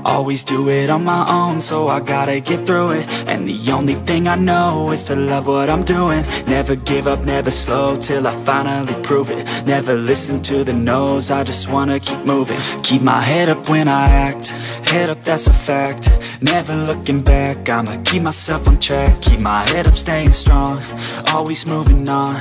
Always do it on my own, so I gotta get through it. And the only thing I know is to love what I'm doing. Never give up, never slow, till I finally prove it. Never listen to the no's, I just wanna keep moving. Keep my head up when I act, head up, that's a fact. Never looking back, I'ma keep myself on track. Keep my head up, staying strong, always moving on.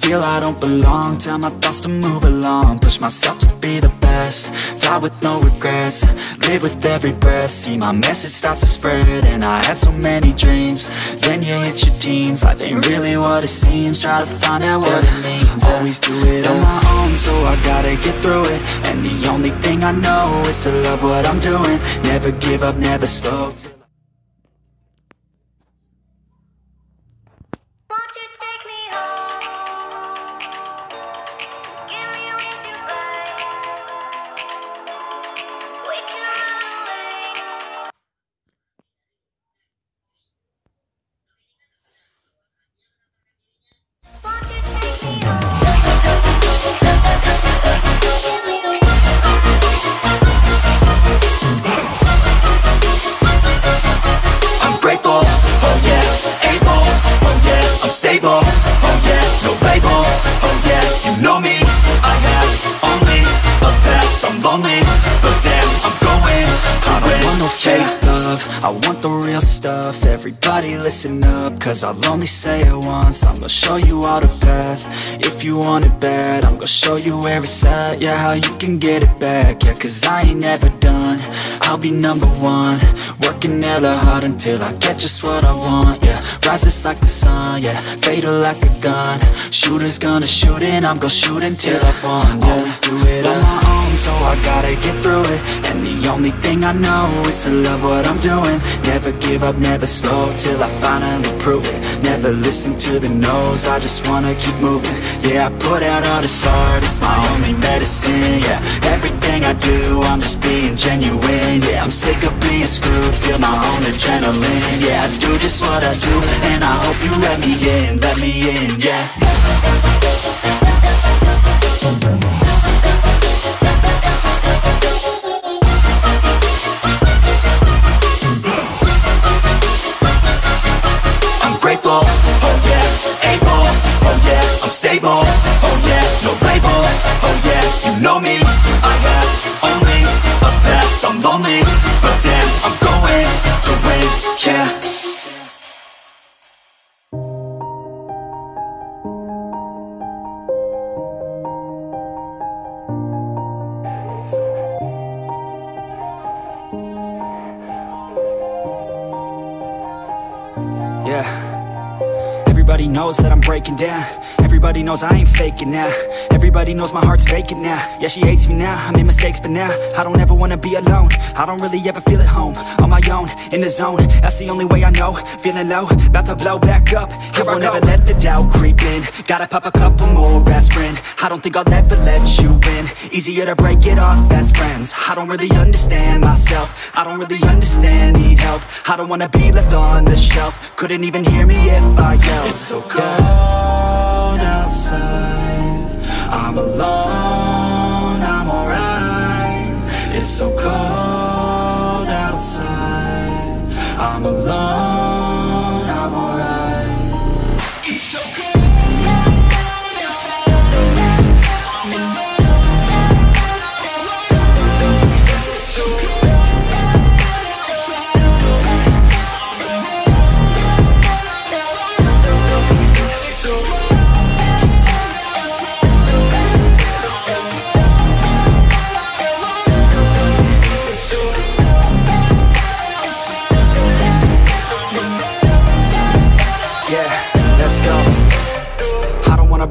Feel I don't belong, tell my thoughts to move along. Push myself to be the best, die with no regrets. Live with every breath, see my message start to spread. And I had so many dreams, then you hit your teens. Life ain't really what it seems, try to find out what it means. Always do it on my own, so I gotta get through it. And the only thing I know is to love what I'm doing. Never give up, never slow till Won't you take me home? Give me a reason why we can run away. Won't you take me home? I'm grateful, oh yeah, able, oh yeah, I'm stable, oh yeah, no label, oh yeah, you know me, I have only a path, I'm lonely, but damn, I'm going to win. I don't want no fake love, I want the real stuff. Everybody listen up, cause I'll only say it once. I'm gonna show you all the path, if you want it bad. I'm gonna show you where it's at, yeah, how you can get it back. Yeah, cause I ain't never done, I'll be number one. Working hella hard until I get just what I want, yeah. Rises like the sun, yeah, fatal like a gun. Shooters gonna shoot and I'm gonna shoot until I won, yeah. Always do it on my own, so I gotta get through it. And the only thing I know is to love what I'm doing. Never give up, never slow, till I finally prove it. Never listen to the no's, I just wanna keep moving. Yeah, I put out all this art, it's my only medicine, yeah. Everything I do, I'm just being genuine, yeah. I'm sick of being screwed, feel my own adrenaline, yeah. I do just what I do, and I hope you let me in, yeah. I'm grateful, oh yeah, able, oh yeah, I'm stable, oh yeah, no label, oh yeah, you know me, I have only a path, I'm lonely, but damn, I'm going to win, yeah. Yeah, everybody knows that I'm breaking down. Everybody knows I ain't faking now. Everybody knows my heart's vacant now. Yeah, she hates me now, I made mistakes but now I don't ever wanna be alone. I don't really ever feel at home. On my own, in the zone, that's the only way I know. Feeling low, about to blow back up. Here I won't ever let the doubt creep in. Gotta pop a couple more aspirin. I don't think I'll ever let you in. Easier to break it off best friends. I don't really understand myself, I don't really understand, need help. I don't wanna be left on the shelf. Couldn't even hear me if I yelled. It's so cold outside, I'm alone, I'm alright. It's so cold outside, I'm alone, I'm alright. It's so cold.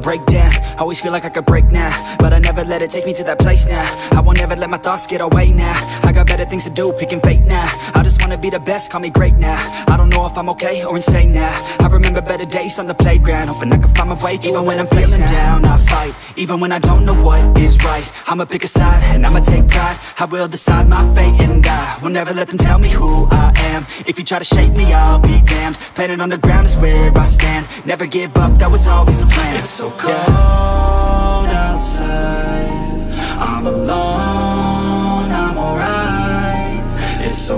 Break down, always feel like I could break now, but I never let it take me to that place now. I won't ever let my thoughts get away now. I got better things to do, picking fate now. I just wanna be the best, call me great now. I don't know if I'm okay or insane now. I remember better days on the playground, hoping I can find my way to even when I'm feeling down, I fight, even when I don't know what is right. I'ma pick a side, and I'ma take pride. I will decide my fate, and I will never let them tell me who I am. If you try to shape me, I'll be damned. Planet on the ground is where I stand. Never give up, that was always the plan. It's so cold outside, I'm alone, I'm alright. It's so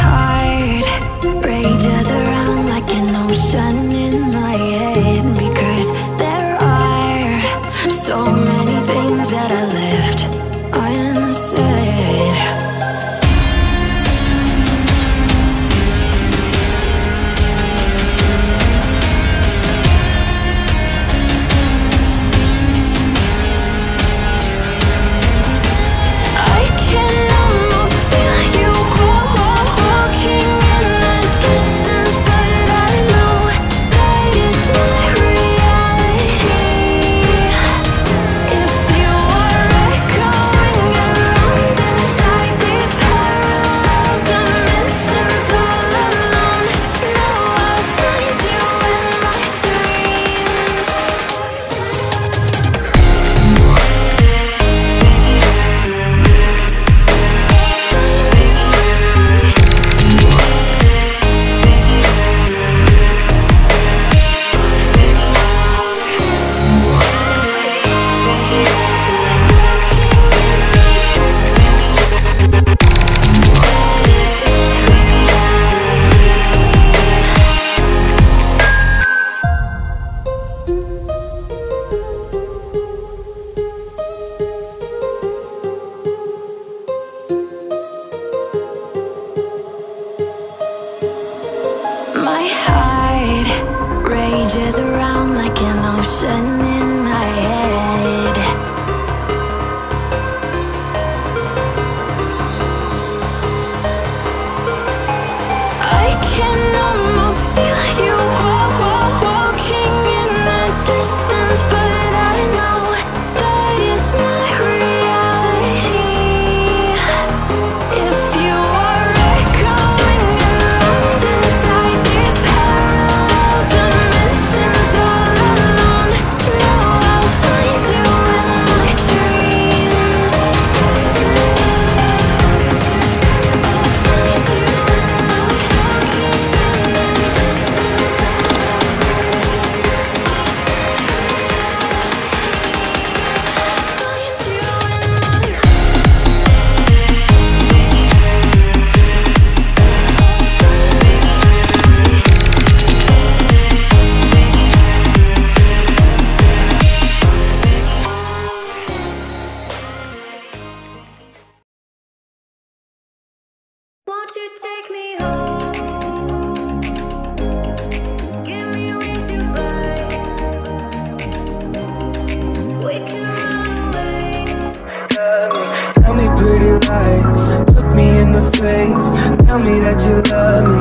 heart rages around like an ocean in my head, because there are so many things that I left unsaid. I can almost feel you walking in the distance, but I know that it's not reality. If you are echoing around inside these parallel dimensions all alone, know I'll find you in my dreams. My heart rages around like an ocean in my head. I can almost feel you walking in the distance, but I know that it's not reality. If you are echoing around inside these parallel dimensions all alone, know I'll find you in my dreams. Won't you take me home? Give me wings to fly. We can run away. Tell me pretty lies, look me in the face. Tell me that you love me,